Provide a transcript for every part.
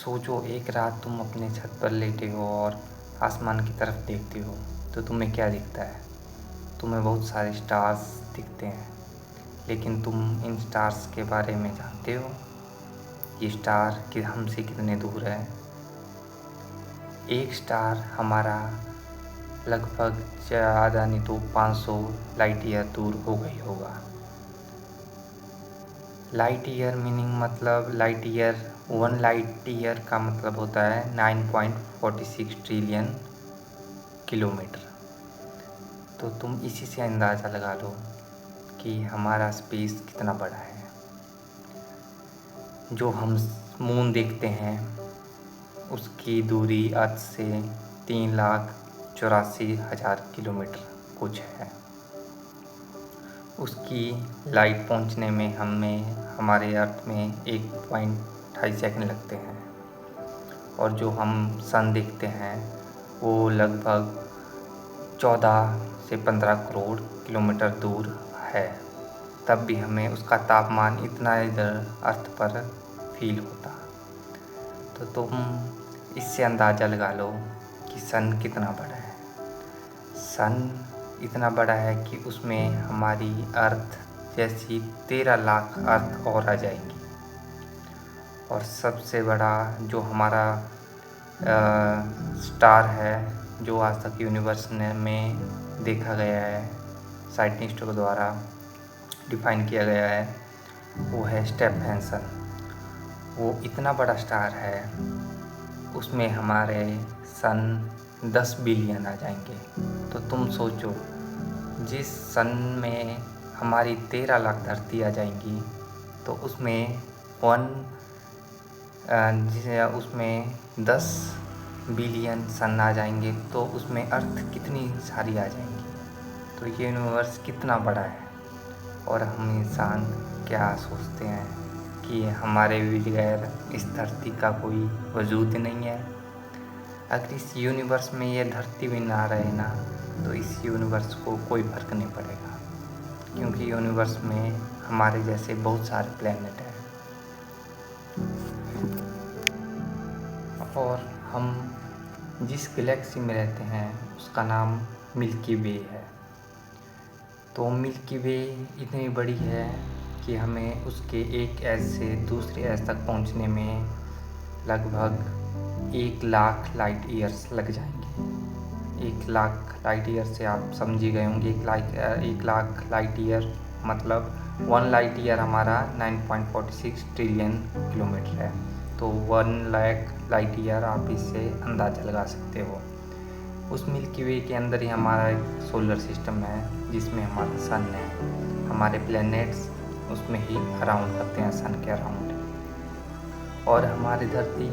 सोचो, एक रात तुम अपने छत पर लेटे हो और आसमान की तरफ देखते हो तो तुम्हें क्या दिखता है? तुम्हें बहुत सारे स्टार्स दिखते हैं, लेकिन तुम इन स्टार्स के बारे में जानते हो? ये स्टार कि हमसे कितने दूर है? एक स्टार हमारा लगभग ज़्यादा नहीं तो 500 लाइट ईयर दूर हो गई होगा। लाइट ईयर मीनिंग मतलब लाइट ईयर 1 लाइट ईयर का मतलब होता है 9.46 ट्रिलियन किलोमीटर। तो तुम इसी से अंदाज़ा लगा लो कि हमारा स्पेस कितना बड़ा है। जो हम मून देखते हैं उसकी दूरी अर्थ से 3,84,000 किलोमीटर कुछ है। उसकी लाइट पहुंचने में हमारे अर्थ में 1.2 सेकंड लगते हैं, और जो हम सन देखते हैं वो लगभग 14 से 15 करोड़ किलोमीटर दूर है। तब भी हमें उसका तापमान इतना इधर अर्थ पर फील होता। तो तुम इससे अंदाज़ा लगा लो कि सन कितना बड़ा है। सन इतना बड़ा है कि उसमें हमारी अर्थ जैसी 13 लाख अर्थ और आ जाएंगी। और सबसे बड़ा जो हमारा स्टार है जो आज तक यूनिवर्स में देखा गया है, साइंटिस्टों के द्वारा डिफाइन किया गया है, वो है स्टेफेंसन। वो इतना बड़ा स्टार है, उसमें हमारे सन 10 बिलियन आ जाएंगे। तो तुम सोचो, जिस सन में हमारी 13 लाख धरती आ जाएंगी तो उसमें 10 बिलियन सन आ जाएंगे तो उसमें अर्थ कितनी सारी आ जाएंगी। तो ये यूनिवर्स कितना बड़ा है, और हम इंसान क्या सोचते हैं कि हमारे बगैर इस धरती का कोई वजूद नहीं है। अगर इस यूनिवर्स में ये धरती भी ना रहे ना तो इस यूनिवर्स को कोई फर्क नहीं पड़ेगा, क्योंकि यूनिवर्स में हमारे जैसे बहुत सारे प्लैनेट हैं। और हम जिस गैलेक्सी में रहते हैं उसका नाम मिल्की वे है। तो मिल्की वे इतनी बड़ी है कि हमें उसके एक एज से दूसरे एज तक पहुंचने में लगभग 1 लाख लाइट ईयर्स लग जाएंगे। 1 लाख लाइट ईयर से आप समझ ही गए होंगे। 1 लाख लाइट ईयर मतलब 1 लाइट ईयर हमारा 9.46 ट्रिलियन किलोमीटर है। तो 1 लाख लाइट ईयर आप इससे अंदाज़ा लगा सकते हो। उस मिल्की वे के अंदर ही हमारा एक सोलर सिस्टम है जिसमें हमारा सन है। हमारे प्लैनेट्स उसमें ही अराउंड करते हैं, सन के अराउंड। और हमारी धरती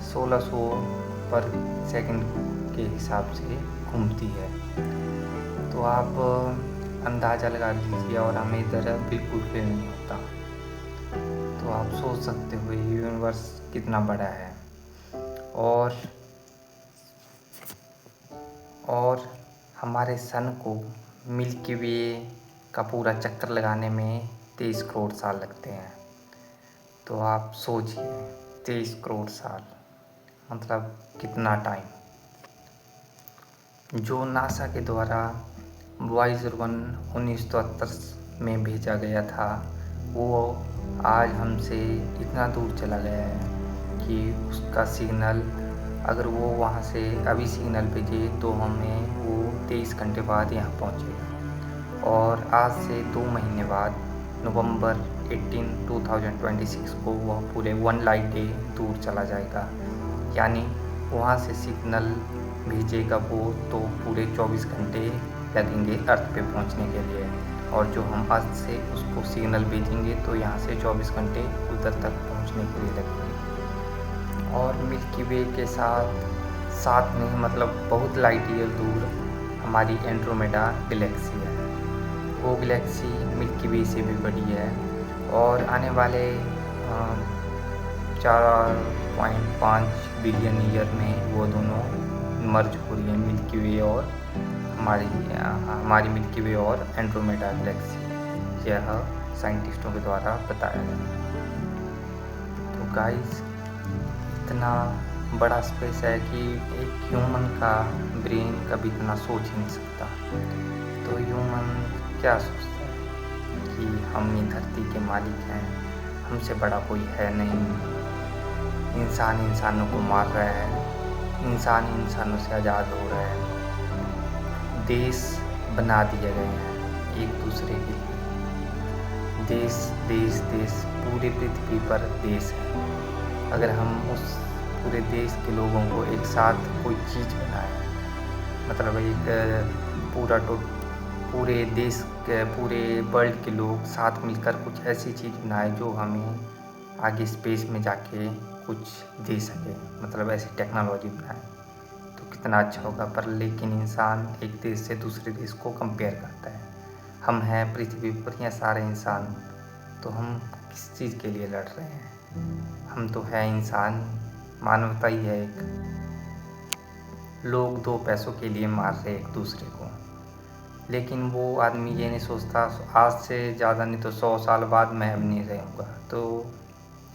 1600 पर सेकंड के हिसाब से घूमती है। तो आप अंदाज़ा लगा लीजिए, और हमें इधर बिल्कुल फील नहीं होता। तो आप सोच सकते हो ये यूनिवर्स कितना बड़ा है। और हमारे सन को मिल्की वे का पूरा चक्कर लगाने में 23 करोड़ साल लगते हैं। तो आप सोचिए, 23 करोड़ साल मतलब कितना टाइम। जो नासा के द्वारा वॉयेजर 1 1973 में भेजा गया था, वो आज हमसे इतना दूर चला गया है कि उसका सिग्नल, अगर वो वहाँ से अभी सिग्नल भेजे तो हमें वो 23 घंटे बाद यहाँ पहुँचेगा। और आज से 2 महीने बाद नवंबर 18, 2026 को वह पूरे 1 लाइट डे दूर चला जाएगा। यानी वहाँ से सिग्नल भेजेगा वो तो पूरे 24 घंटे लगेंगे अर्थ पे पहुँचने के लिए। और जो हम अर्थ से उसको सिग्नल भेजेंगे तो यहाँ से 24 घंटे उधर तक पहुँचने के लिए लगेंगे। और मिल्की वे के साथ में मतलब बहुत लाइट ईयर दूर हमारी एंड्रोमेडा गैलेक्सी है। वो गैलेक्सी मिल्की वे से भी बड़ी है, और आने वाले 4.5 बिलियन ईयर में वो दोनों मर्ज हो रही है, मिल्की वे और हमारी मिल्की वे और एंड्रोमेडा गैलेक्सी। यह साइंटिस्टों के द्वारा बताया गया। तो गाइस, इतना बड़ा स्पेस है कि एक ह्यूमन का ब्रेन कभी इतना सोच ही नहीं सकता। तो ह्यूमन क्या सोचता है कि हम ही धरती के मालिक हैं, हमसे बड़ा कोई है नहीं, इंसान इंसानों को मार रहा है, इंसान इंसानों से आज़ाद हो रहा है। देश बना दिए गए हैं एक दूसरे के लिए, देश देश देश पूरे पृथ्वी पर देश है। अगर हम उस पूरे देश के लोगों को एक साथ कोई चीज़ बनाए, मतलब एक पूरे देश के पूरे वर्ल्ड के लोग साथ मिलकर कुछ ऐसी चीज़ बनाए जो हमें आगे स्पेस में जाके कुछ दे सके, मतलब ऐसी टेक्नोलॉजी बनाए तो कितना अच्छा होगा। पर लेकिन इंसान एक देश से दूसरे देश को कंपेयर करता है। हम हैं पृथ्वी पर ये सारे इंसान, तो हम किस चीज़ के लिए लड़ रहे हैं? हम तो है इंसान, मानवता ही है एक। लोग दो पैसों के लिए मार रहे एक दूसरे को, लेकिन वो आदमी ये नहीं सोचता आज से ज़्यादा नहीं तो 100 साल बाद मैं अब नहीं रहूँगा, तो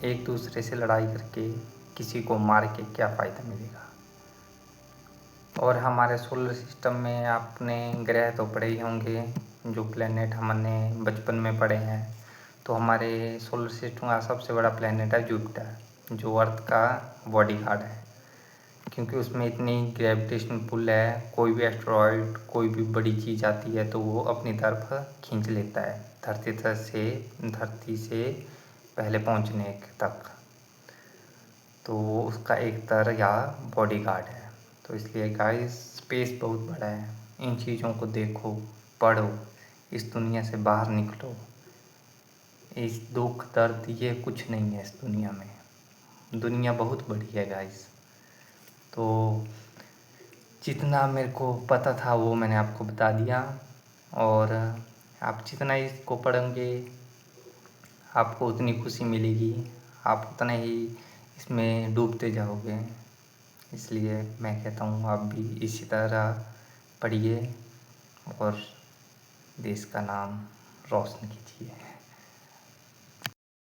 एक दूसरे से लड़ाई करके किसी को मार के क्या फ़ायदा मिलेगा। और हमारे सोलर सिस्टम में आपने ग्रह तो पढ़े ही होंगे, जो प्लेनेट हमने बचपन में पढ़े हैं। तो हमारे सोलर सिस्टम का सबसे बड़ा प्लेनेट है जुपिटर, जो अर्थ का बॉडीगार्ड है, क्योंकि उसमें इतनी ग्रेविटेशन पुल है, कोई भी एस्टेरॉयड कोई भी बड़ी चीज़ आती है तो वो अपनी तरफ खींच लेता है धरती से पहले पहुंचने तक। तो उसका एक तरह या बॉडीगार्ड है। तो इसलिए गाइस स्पेस बहुत बड़ा है, इन चीज़ों को देखो, पढ़ो, इस दुनिया से बाहर निकलो। इस दुख दर्द ये कुछ नहीं है इस दुनिया में, दुनिया बहुत बड़ी है गाइस। तो जितना मेरे को पता था वो मैंने आपको बता दिया, और आप जितना इसको पढ़ेंगे आपको उतनी खुशी मिलेगी, आप उतना ही इसमें डूबते जाओगे। इसलिए मैं कहता हूँ आप भी इसी तरह पढ़िए और देश का नाम रोशन कीजिए।